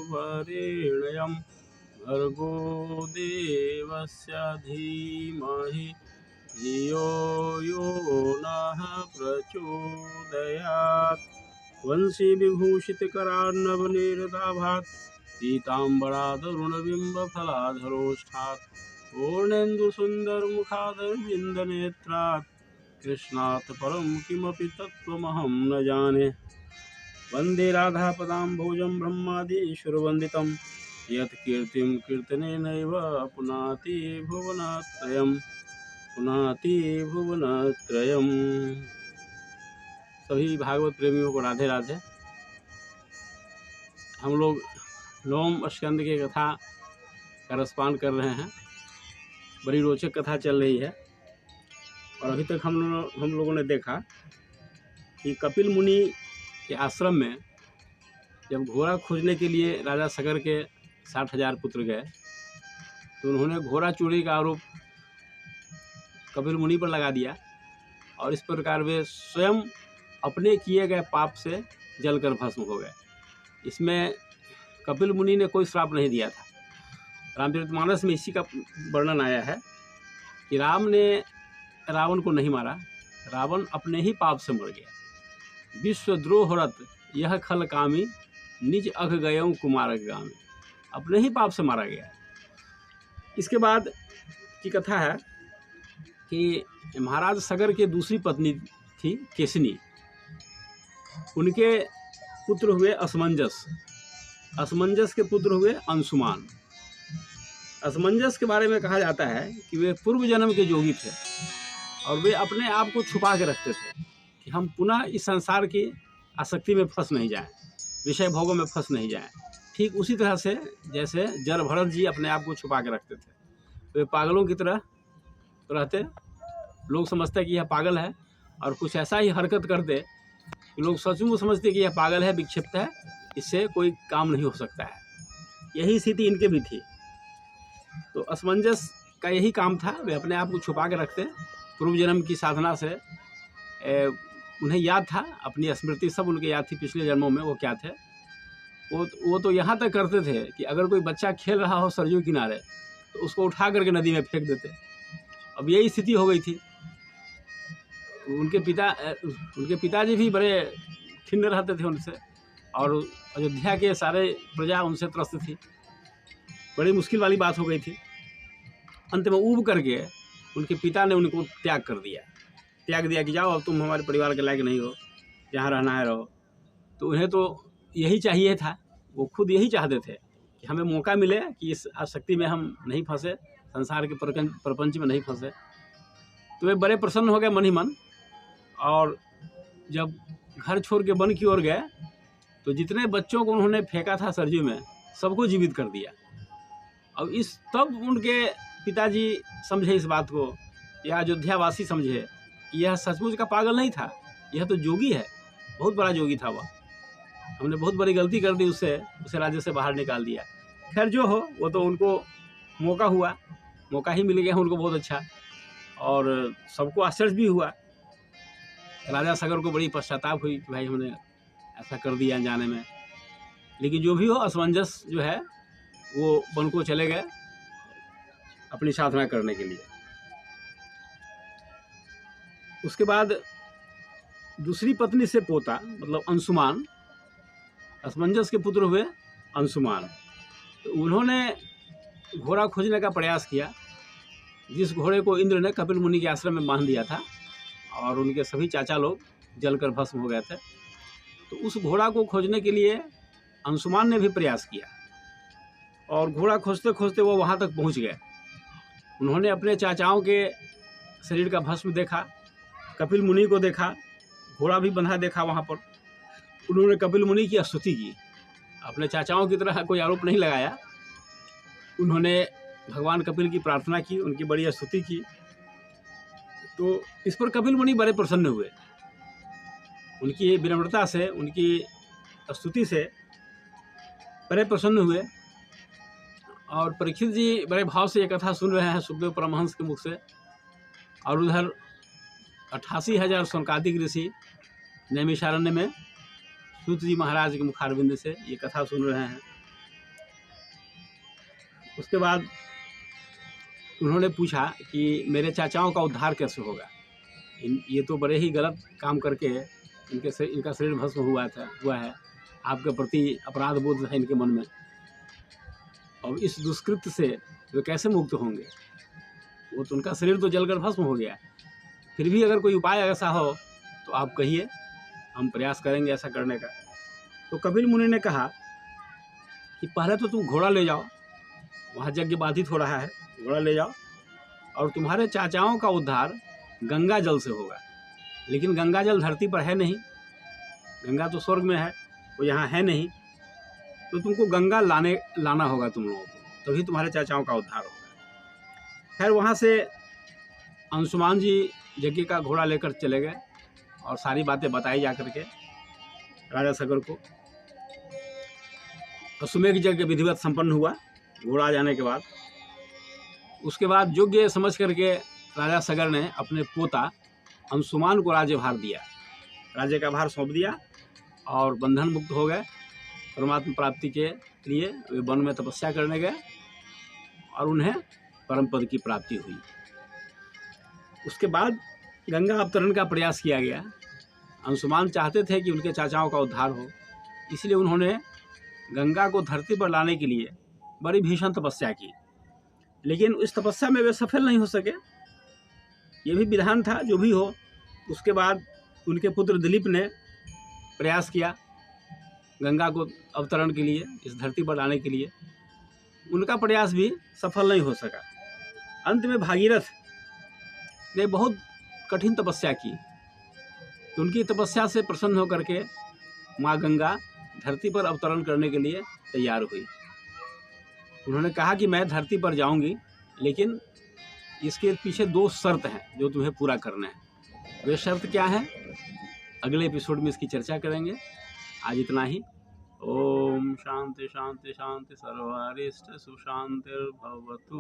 वरेण्यं भर्गो देवस्य धीमहि धियो यो नः प्रचोदयात्। वंशी विभूषितकरार्णवनिरदाभात् पीताम्बरादरुणबिम्बफलाधरोष्ठात् पूर्णेन्दुसुन्दरमुखादरविन्दनेत्रात् कृष्णात् परं किमपि तत्त्वमहं न जाने। वन्दे राधापदाम्भोजं ब्रह्मादीश्वरवन्दितं यत् कीर्तिं कीर्तनेनैव पुनाति भुवनत्रयम्। सभी भागवत प्रेमियों को राधे राधे। हम लोग नवम स्कंद की कथा का रसपान कर रहे हैं। बड़ी रोचक कथा चल रही है। और अभी तक हम लोगों ने देखा कि कपिल मुनि के आश्रम में जब घोड़ा खोजने के लिए राजा सगर के 60,000 पुत्र गए तो उन्होंने घोड़ा चोरी का आरोप कपिल मुनि पर लगा दिया और इस प्रकार वे स्वयं अपने किए गए पाप से जलकर भस्म हो गए। इसमें कपिल मुनि ने कोई श्राप नहीं दिया था। रामचरितमानस में इसी का वर्णन आया है कि राम ने रावण को नहीं मारा, रावण अपने ही पाप से मर गया। विश्वद्रोहरत यह खल कामी निज अघ गयऊं कुमारक गामी। अपने ही पाप से मारा गया। इसके बाद की कथा है कि महाराज सगर के दूसरी पत्नी थी केसनी। उनके पुत्र हुए असमंजस, असमंजस के पुत्र हुए अंशुमान। असमंजस के बारे में कहा जाता है कि वे पूर्व जन्म के योगी थे और वे अपने आप को छुपा के रखते थे कि हम पुनः इस संसार की आसक्ति में फंस नहीं जाएं, विषय भोगों में फंस नहीं जाएं। ठीक उसी तरह से जैसे जल भरत जी अपने आप को छुपा के रखते थे। वे पागलों की तरह रहते। लोग समझते कि यह पागल है और कुछ ऐसा ही हरकत करते कि लोग सचमुच समझते कि यह पागल है, विक्षिप्त है, इससे कोई काम नहीं हो सकता है। यही स्थिति इनके भी थी। तो असमंजस का यही काम था, वे अपने आप को छुपा के रखते। पूर्व जन्म की साधना से उन्हें याद था, अपनी स्मृति सब उनके याद थी पिछले जन्मों में वो क्या थे। वो तो यहाँ तक करते थे कि अगर कोई बच्चा खेल रहा हो सरयू किनारे तो उसको उठा करके नदी में फेंक देते। अब यही स्थिति हो गई थी। उनके पिताजी भी बड़े खिन्न रहते थे उनसे और अयोध्या के सारे प्रजा उनसे त्रस्त थी। बड़ी मुश्किल वाली बात हो गई थी। अंत में ऊब करके उनके पिता ने उनको त्याग दिया कि जाओ अब तुम हमारे परिवार के लायक नहीं हो, जहाँ रहना है रहो। तो उन्हें तो यही चाहिए था, वो खुद यही चाहते थे कि हमें मौका मिले कि इस आसक्ति में हम नहीं फंसे, संसार के प्रपंच में नहीं फंसे। तो वे बड़े प्रसन्न हो गए मन ही मन। और जब घर छोड़ के वन की ओर गए तो जितने बच्चों को उन्होंने फेंका था सरयू में सबको जीवित कर दिया। अब तब उनके पिताजी समझे इस बात को, या अयोध्यावासी समझे कि यह सचमुच का पागल नहीं था, यह तो जोगी है, बहुत बड़ा जोगी था वह। हमने बहुत बड़ी गलती कर दी, उसे राज्य से बाहर निकाल दिया। खैर जो हो, वो तो उनको मौका ही मिल गया उनको, बहुत अच्छा। और सबको आश्चर्य भी हुआ। राजा सगर को बड़ी पश्चाताप हुई कि भाई हमने ऐसा कर दिया अनजाने में। लेकिन जो भी हो, असमंजस जो है वो वन को चले गए अपनी साधना करने के लिए। उसके बाद दूसरी पत्नी से पोता मतलब अंशुमान, असमंजस के पुत्र हुए अंशुमान। तो उन्होंने घोड़ा खोजने का प्रयास किया, जिस घोड़े को इंद्र ने कपिल मुनि के आश्रम में बांध दिया था और उनके सभी चाचा लोग जलकर भस्म हो गए थे। तो उस घोड़ा को खोजने के लिए अंशुमान ने भी प्रयास किया और घोड़ा खोजते खोजते वो वहाँ तक पहुँच गए। उन्होंने अपने चाचाओं के शरीर का भस्म देखा, कपिल मुनि को देखा, घोड़ा भी बंधा देखा वहाँ पर। उन्होंने कपिल मुनि की स्तुति की, अपने चाचाओं की तरह कोई आरोप नहीं लगाया। उन्होंने भगवान कपिल की प्रार्थना की, उनकी बड़ी स्तुति की। तो इस पर कपिल मुनि बड़े प्रसन्न हुए। उनकी विनम्रता से, उनकी स्तुति से बड़े प्रसन्न हुए। और परीक्षित जी बड़े भाव से ये कथा सुन रहे हैं सुखदेव परमहंस के मुख से। और उधर 88,000 शौनकादिक ऋषि नैमिषारण्य में सूत जी महाराज के मुखारविंद से ये कथा सुन रहे हैं। उसके बाद उन्होंने पूछा कि मेरे चाचाओं का उद्धार कैसे होगा, ये तो बड़े ही गलत काम करके इनका शरीर भस्म हुआ है, आपके प्रति अपराध बोध है इनके मन में, और इस दुष्कृत्य से वे कैसे मुक्त होंगे? वो तो उनका शरीर तो जलकर भस्म हो गया। फिर भी अगर कोई उपाय ऐसा हो तो आप कहिए, हम प्रयास करेंगे ऐसा करने का। तो कपिल मुनि ने कहा कि पहले तो तुम घोड़ा ले जाओ, वहाँ यज्ञ बाधित हो रहा है, घोड़ा ले जाओ, और तुम्हारे चाचाओं का उद्धार गंगा जल से होगा। लेकिन गंगा जल धरती पर है नहीं, गंगा तो स्वर्ग में है, वो यहाँ है नहीं, तो तुमको गंगा लाना होगा तुम लोगों को, तभी तुम्हारे चाचाओं का उद्धार होगा। खैर वहाँ से अंशुमान जी यज्ञ का घोड़ा लेकर चले गए और सारी बातें बताई जा करके राजा सगर को। अश्वमेघ यज्ञ विधिवत संपन्न हुआ घोड़ा आ जाने के बाद। उसके बाद योग्य समझ करके राजा सगर ने अपने पोता अंशुमान को राज्यभार दिया, राज्य का भार सौंप दिया और बंधन मुक्त हो गए। परमात्मा प्राप्ति के लिए वे वन में तपस्या करने गए और उन्हें परम पद की प्राप्ति हुई। उसके बाद गंगा अवतरण का प्रयास किया गया। अंशुमान चाहते थे कि उनके चाचाओं का उद्धार हो, इसलिए उन्होंने गंगा को धरती पर लाने के लिए बड़ी भीषण तपस्या की, लेकिन इस तपस्या में वे सफल नहीं हो सके। ये भी विधान था, जो भी हो। उसके बाद उनके पुत्र दिलीप ने प्रयास किया गंगा को अवतरण के लिए, इस धरती पर लाने के लिए। उनका प्रयास भी सफल नहीं हो सका। अंत में भागीरथ ने बहुत कठिन तपस्या की, तो उनकी तपस्या से प्रसन्न होकर के माँ गंगा धरती पर अवतरण करने के लिए तैयार हुई। उन्होंने कहा कि मैं धरती पर जाऊंगी, लेकिन इसके पीछे 2 शर्त हैं जो तुम्हें पूरा करना है। वे शर्त क्या है, अगले एपिसोड में इसकी चर्चा करेंगे। आज इतना ही। ओम शांति शांति शांति सर्वारिष्ट सुशांतिर्भवतु।